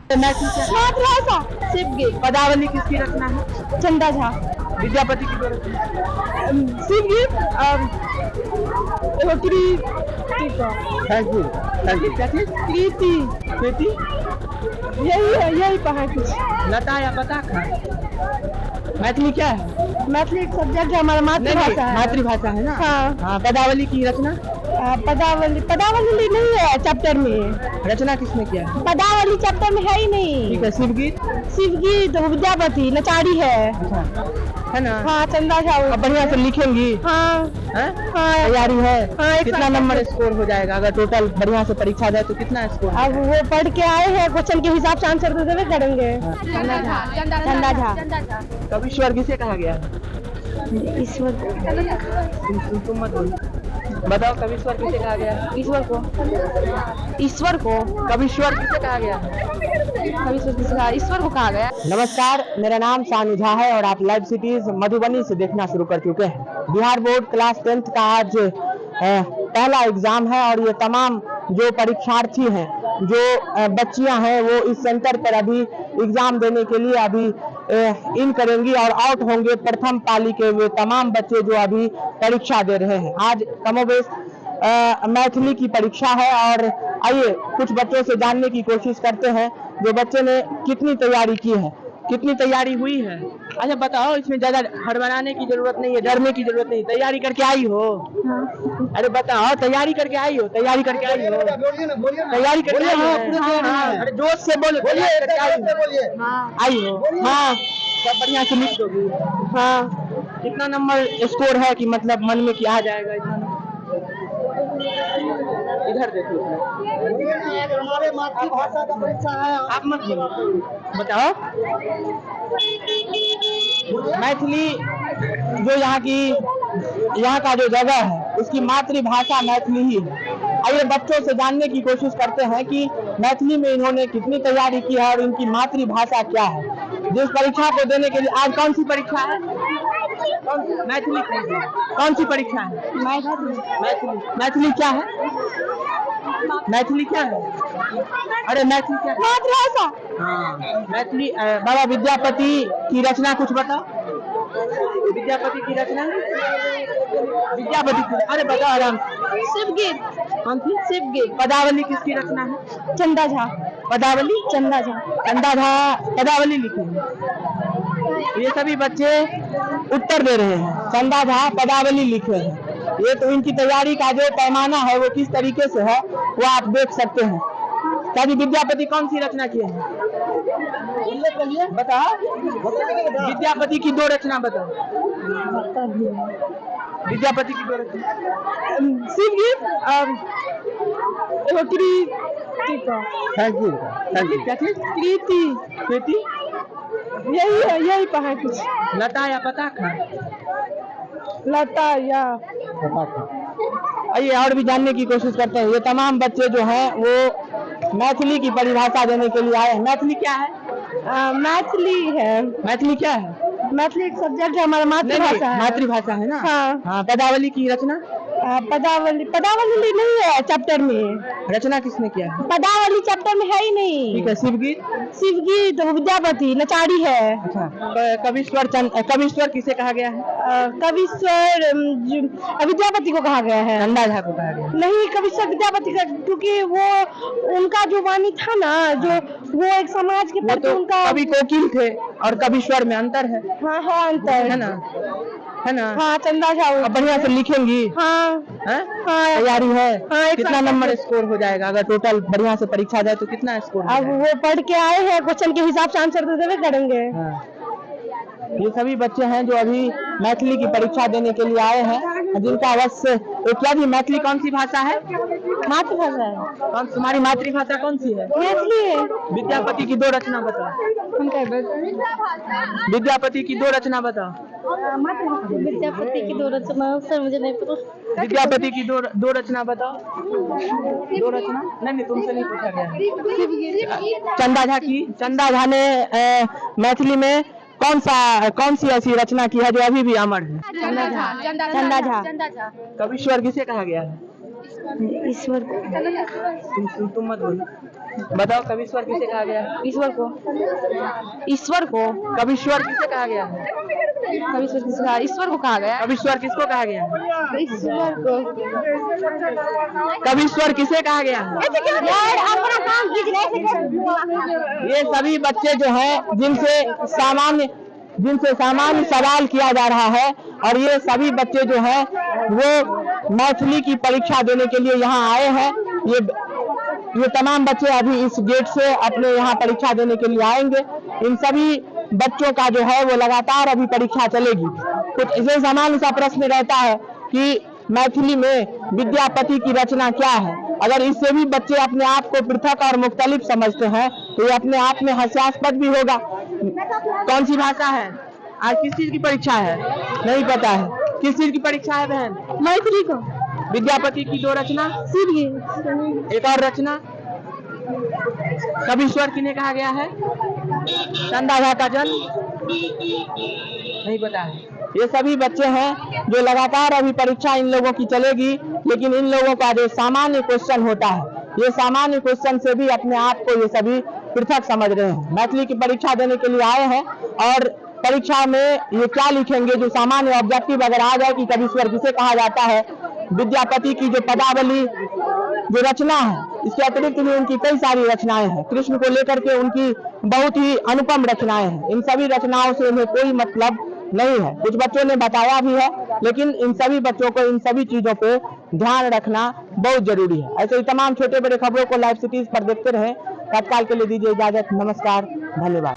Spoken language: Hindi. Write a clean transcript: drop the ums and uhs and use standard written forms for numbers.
मातृभाषा शिवगीत। पदावली किसकी रचना है? चंदा झा। विद्यापति की दो रचना। शिवगीत थैंक यू क्या चीज? कृति। कृति। यही है, यही पढ़ा कुछ। लता या पताखा? मैथिली क्या है? मैथिली एक सब्जेक्ट है, हमारा मातृभाषा है। मातृभाषा है ना। हाँ। पदावली की रचना? पदावली नहीं है चैप्टर में। रचना किसने किया है? पदावली चैप्टर में है ही नहीं। ठीक है। शिवगीत? शिवगीत विद्यापति नचारी है। है ना। हाँ, चंदा झा। अब बढ़िया से लिखेंगी? हाँ। तैयारी है? हाँ। कितना नंबर स्कोर हो जाएगा अगर टोटल बढ़िया से परीक्षा जाए तो? कितना स्कोर? अब वो पढ़ के आए हैं, क्वेश्चन के हिसाब से आंसर तो देवे करेंगे। चंदा झा। कविश्वर किसे कहा गया है? ईश्वर। तुम मत बोलो। बताओ कविश्वर किसे कहा गया है? ईश्वर को। ईश्वर को। कविश्वर किसे कहा गया है? ईश्वर को कहा गया। नमस्कार, मेरा नाम शान झा है और आप लाइव सिटीज मधुबनी से देखना शुरू कर चुके हैं। बिहार बोर्ड क्लास 10th का आज पहला एग्जाम है और ये तमाम जो परीक्षार्थी हैं, जो बच्चियां हैं, वो इस सेंटर पर अभी एग्जाम देने के लिए अभी इन करेंगी और आउट होंगे प्रथम पाली के वे तमाम बच्चे जो अभी परीक्षा दे रहे हैं। आज कमोबेश मैथिली की परीक्षा है और आइए कुछ बच्चों से जानने की कोशिश करते हैं जो बच्चे ने कितनी तैयारी की है, कितनी तैयारी हुई है। अच्छा बताओ, इसमें ज्यादा हड़बड़ाने की जरूरत नहीं है, डरने की जरूरत नहीं। तैयारी करके आई हो? अरे बताओ, तैयारी करके आई हो? तैयारी करके आई हो? तैयारी करके आई हो? अरे जोश से बोलो। आई हो? हाँ। सब बढ़िया से लिख दोगी? हाँ। कितना नंबर स्कोर है कि मतलब मन में क्या आ जाएगा इतना नंबर? इधर देखो, हमारे मातृभाषा का परीक्षा है। आप मत बोलो। बताओ, मैथिली जो यहाँ का जो जगह है उसकी मातृभाषा मैथिली ही है। आइए बच्चों से जानने की कोशिश करते हैं कि मैथिली में इन्होंने कितनी तैयारी की है और इनकी मातृभाषा क्या है। जिस परीक्षा को देने के लिए आज कौन सी परीक्षा है? मैथिली। कौन सी परीक्षा है? मैथिली। मैथिली क्या है? मैथिली क्या है? अरे मैथिली क्या है? मातृभाषा। हाँ, मैथिली। बाबा विद्यापति की रचना कुछ बताओ। विद्यापति की रचना? विद्यापति की। अरे बताओ आराम। शिवगीत। कौन सी? शिवगीत। पदावली किसकी रचना है? चंदा झा। पदावली? चंदा झा। चंदा झा पदावली लिखी है। ये सभी बच्चे उत्तर दे रहे हैं, चंदा झा पदावली लिखे हैं। ये तो इनकी तैयारी का जो पैमाना है वो किस तरीके से है वो आप देख सकते हैं। कभी विद्यापति कौन सी रचना किए हैं? बताओ। विद्यापति की दो रचना बताओ। विद्यापति की दो रचना। शिवगीत थैंक यू क्या चीज? कृति। कृति। यही है, यही पढ़ा कुछ। लता या पताखा? लता या आइए और भी जानने की कोशिश करते हैं। ये तमाम बच्चे जो हैं वो मैथिली की परिभाषा देने के लिए आए हैं। मैथिली क्या है? मैथिली है। मैथिली क्या है? मैथिली एक सब्जेक्ट है, हमारा मातृभाषा है। मातृभाषा है ना। हाँ। पदावली की रचना? पदावली नहीं है चैप्टर में। रचना किसने किया है? पदावली चैप्टर में है ही नहीं। ठीक है। शिवगीत? शिवगीत विद्यापति नचारी है। अच्छा। कविश्वर किसे कहा गया है? कविश्वर विद्यापति को कहा गया है। चंदा झा को कहा गया है। नहीं, कविश्वर विद्यापति का, क्योंकि वो उनका जो वाणी था ना, जो वो एक समाज के प्रति उनका। कवि कोकिल थे और कविश्वर में अंतर है। हाँ अंतर है ना, है ना। हाँ, चंदा झा। अब बढ़िया से लिखेंगी? हाँ। तैयारी है? हाँ। कितना नंबर स्कोर हो जाएगा अगर टोटल बढ़िया से परीक्षा जाए तो? कितना स्कोर? अब वो पढ़ के आए हैं, क्वेश्चन के हिसाब से आंसर तो देवे करेंगे। ये सभी बच्चे हैं जो अभी मैथिली की परीक्षा देने के लिए आए हैं, जिनका अवश्य क्या भी। मैथिली कौन सी भाषा है? मातृभाषा है। कौन तुम्हारी मातृभाषा कौन सी है? मैथिली है। विद्यापति की दो रचना बताओ। विद्यापति की दो रचना बताओ। विद्यापति की दो रचना सर मुझे नहीं पता। विद्यापति की दो रचना बताओ। दो रचना? नहीं, तुमसे नहीं पूछा गया। चंदा झा की। चंदा झा ने मैथिली में कौन सी ऐसी रचना की है जो अभी भी अमर है? चंदा झा। कविश्वर किसे कहा गया है? ईश्वर को। तुम मत बोलो। बताओ कविश्वर किसे कहा गया है? ईश्वर को। ईश्वर को। कविश्वर किसे कहा गया है? कविश्वर किसे कहा? ईश्वर को कहा गया। कविश्वर किसको कहा गया है? ईश्वर को। कविश्वर किसे कहा गया है? यार अपना काम कीजिए। ये सभी बच्चे जो हैं जिनसे सामान्य सवाल किया जा रहा है, और ये सभी बच्चे जो हैं वो मैथिली की परीक्षा देने के लिए यहाँ आए हैं। ये तमाम बच्चे अभी इस गेट से अपने यहाँ परीक्षा देने के लिए आएंगे। इन सभी बच्चों का जो है वो लगातार अभी परीक्षा चलेगी। कुछ इसे सामान्य सा प्रश्न रहता है कि मैथिली में विद्यापति की रचना क्या है। अगर इससे भी बच्चे अपने आप को पृथक और मुख्तलिफ समझते हैं तो ये अपने आप में हास्यास्पद भी होगा। कौन सी भाषा है? आज किस चीज की परीक्षा है? नहीं पता है। किस चीज की परीक्षा है बहन? मैथिली को। विद्यापति की 2 रचना, एक और रचना कविश्वर किन्हें कहा गया है? चंदा का जन्म नहीं पता है। ये सभी बच्चे हैं जो लगातार अभी परीक्षा इन लोगों की चलेगी, लेकिन इन लोगों का जो सामान्य क्वेश्चन होता है, ये सामान्य क्वेश्चन से भी अपने आप को ये सभी पृथक समझ रहे हैं। मैथिली की परीक्षा देने के लिए आए हैं और परीक्षा में ये क्या लिखेंगे, जो सामान्य ऑब्जेक्टिव अगर आ जाए कि कविश्वर किसे कहा जाता है, विद्यापति की जो पदावली जो रचना है, इसके अतिरिक्त भी उनकी कई सारी रचनाएं हैं। कृष्ण को लेकर के उनकी बहुत ही अनुपम रचनाएं हैं। इन सभी रचनाओं से उन्हें कोई मतलब नहीं है। कुछ बच्चों ने बताया भी है, लेकिन इन सभी बच्चों को इन सभी चीजों पे ध्यान रखना बहुत जरूरी है। ऐसे ही तमाम छोटे बड़े खबरों को लाइव सिटीज पर देखते रहें। तत्काल के लिए दीजिए इजाजत। नमस्कार, धन्यवाद।